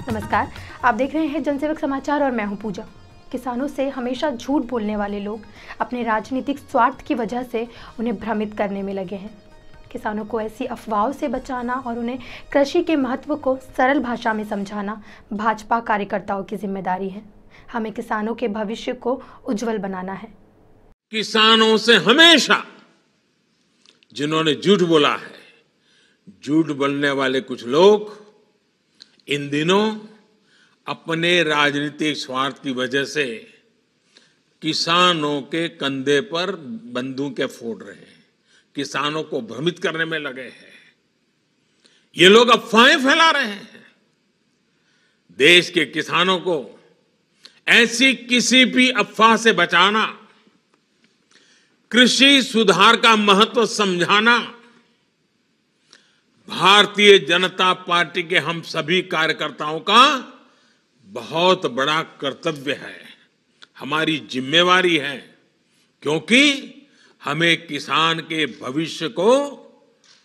नमस्कार, आप देख रहे हैं जनसेवक समाचार और मैं हूं पूजा। किसानों से हमेशा झूठ बोलने वाले लोग अपने राजनीतिक स्वार्थ की वजह से उन्हें भ्रमित करने में लगे हैं। किसानों को ऐसी अफवाहों से बचाना और उन्हें कृषि के महत्व को सरल भाषा में समझाना भाजपा कार्यकर्ताओं की जिम्मेदारी है। हमें किसानों के भविष्य को उज्जवल बनाना है। किसानों से हमेशा जिन्होंने झूठ बोला है, झूठ बोलने वाले कुछ लोग इन दिनों अपने राजनीतिक स्वार्थ की वजह से किसानों के कंधे पर बंदूकें फोड़ रहे हैं, किसानों को भ्रमित करने में लगे हैं। ये लोग अफवाहें फैला रहे हैं। देश के किसानों को ऐसी किसी भी अफवाह से बचाना, कृषि सुधार का महत्व समझाना भारतीय जनता पार्टी के हम सभी कार्यकर्ताओं का बहुत बड़ा कर्तव्य है, हमारी जिम्मेवारी है, क्योंकि हमें किसान के भविष्य को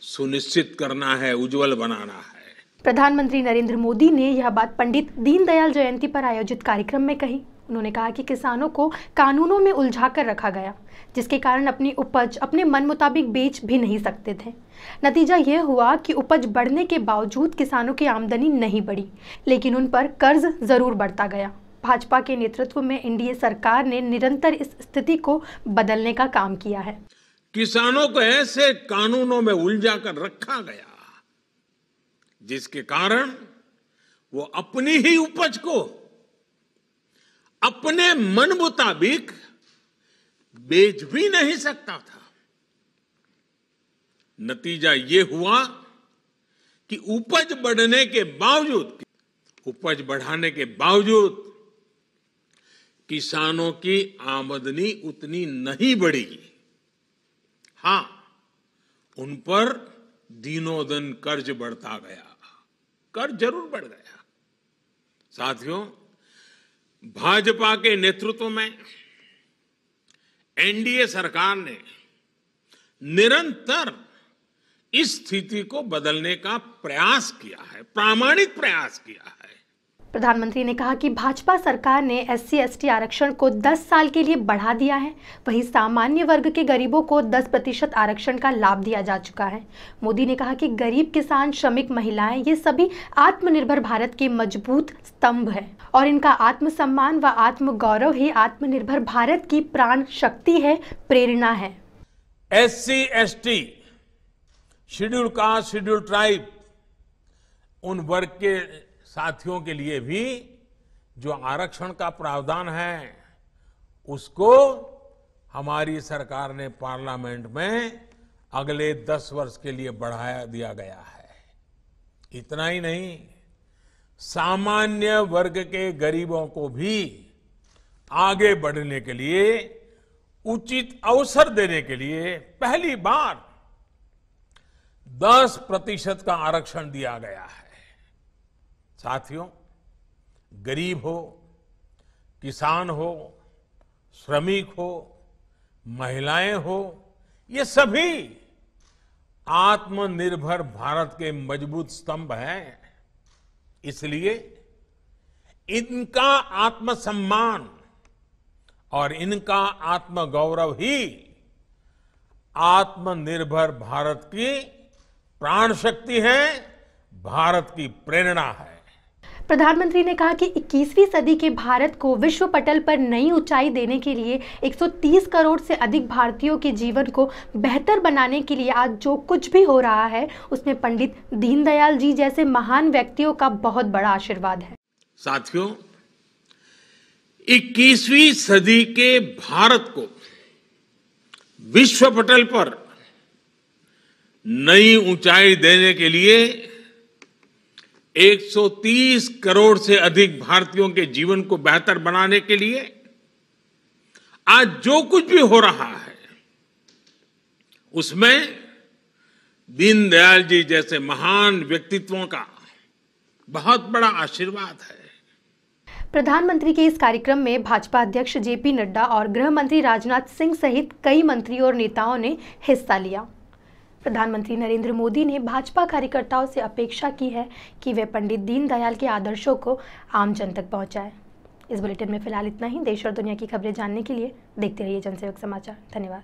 सुनिश्चित करना है, उज्जवल बनाना है। प्रधानमंत्री नरेंद्र मोदी ने यह बात पंडित दीनदयाल जयंती पर आयोजित कार्यक्रम में कही। उन्होंने कहा कि किसानों को कानूनों में उलझाकर रखा गया, जिसके कारण अपनी उपज अपने मन मुताबिक बेच भी नहीं सकते थे। नतीजा यह हुआ कि उपज बढ़ने के बावजूद किसानों की आमदनी नहीं बढ़ी, लेकिन उन पर कर्ज जरूर बढ़ता गया। भाजपा के नेतृत्व में एनडीए सरकार ने निरंतर इस स्थिति को बदलने का काम किया है। किसानों को ऐसे कानूनों में उलझा कर रखा गया जिसके कारण वो अपनी ही उपज को अपने मन मुताबिक बेच भी नहीं सकता था। नतीजा ये हुआ कि उपज बढ़ने के बावजूद, उपज बढ़ाने के बावजूद किसानों की आमदनी उतनी नहीं बढ़ी। हां, उन पर दिनों दिन कर्ज बढ़ता गया, कर्ज जरूर बढ़ गया। साथियों, भाजपा के नेतृत्व में एनडीए सरकार ने निरंतर इस स्थिति को बदलने का प्रयास किया है, प्रामाणिक प्रयास किया है। प्रधानमंत्री ने कहा कि भाजपा सरकार ने SC/ST आरक्षण को 10 साल के लिए बढ़ा दिया है। वहीं सामान्य वर्ग के गरीबों को 10% आरक्षण का लाभ दिया जा चुका है। मोदी ने कहा कि गरीब किसान, श्रमिक महिलाएं, ये सभी आत्मनिर्भर भारत के मजबूत स्तंभ हैं और इनका आत्मसम्मान व आत्मगौरव ही आत्मनिर्भर भारत की प्राण शक्ति है, प्रेरणा है। SC/ST, schedule caste, schedule tribe, उन वर्ग के साथियों के लिए भी जो आरक्षण का प्रावधान है, उसको हमारी सरकार ने पार्लियामेंट में अगले 10 वर्ष के लिए बढ़ाया दिया गया है। इतना ही नहीं, सामान्य वर्ग के गरीबों को भी आगे बढ़ने के लिए, उचित अवसर देने के लिए पहली बार 10% का आरक्षण दिया गया है। साथियों, गरीब हो, किसान हो, श्रमिक हो, महिलाएं हो, ये सभी आत्मनिर्भर भारत के मजबूत स्तंभ हैं। इसलिए इनका आत्मसम्मान और इनका आत्मगौरव ही आत्मनिर्भर भारत की प्राण शक्ति है, भारत की प्रेरणा है। प्रधानमंत्री ने कहा कि 21वीं सदी के भारत को विश्व पटल पर नई ऊंचाई देने के लिए 130 करोड़ से अधिक भारतीयों के जीवन को बेहतर बनाने के लिए आज जो कुछ भी हो रहा है, उसमें पंडित दीनदयाल जी जैसे महान व्यक्तियों का बहुत बड़ा आशीर्वाद है। साथियों, 21वीं सदी के भारत को विश्व पटल पर नई ऊंचाई देने के लिए 130 करोड़ से अधिक भारतीयों के जीवन को बेहतर बनाने के लिए आज जो कुछ भी हो रहा है, उसमें दीनदयाल जी जैसे महान व्यक्तित्वों का बहुत बड़ा आशीर्वाद है। प्रधानमंत्री के इस कार्यक्रम में भाजपा अध्यक्ष जेपी नड्डा और गृह मंत्री राजनाथ सिंह सहित कई मंत्रियों और नेताओं ने हिस्सा लिया। प्रधानमंत्री नरेंद्र मोदी ने भाजपा कार्यकर्ताओं से अपेक्षा की है कि वे पंडित दीनदयाल के आदर्शों को आम जन तक पहुंचाएं। इस बुलेटिन में फिलहाल इतना ही। देश और दुनिया की खबरें जानने के लिए देखते रहिए जनसेवक समाचार। धन्यवाद।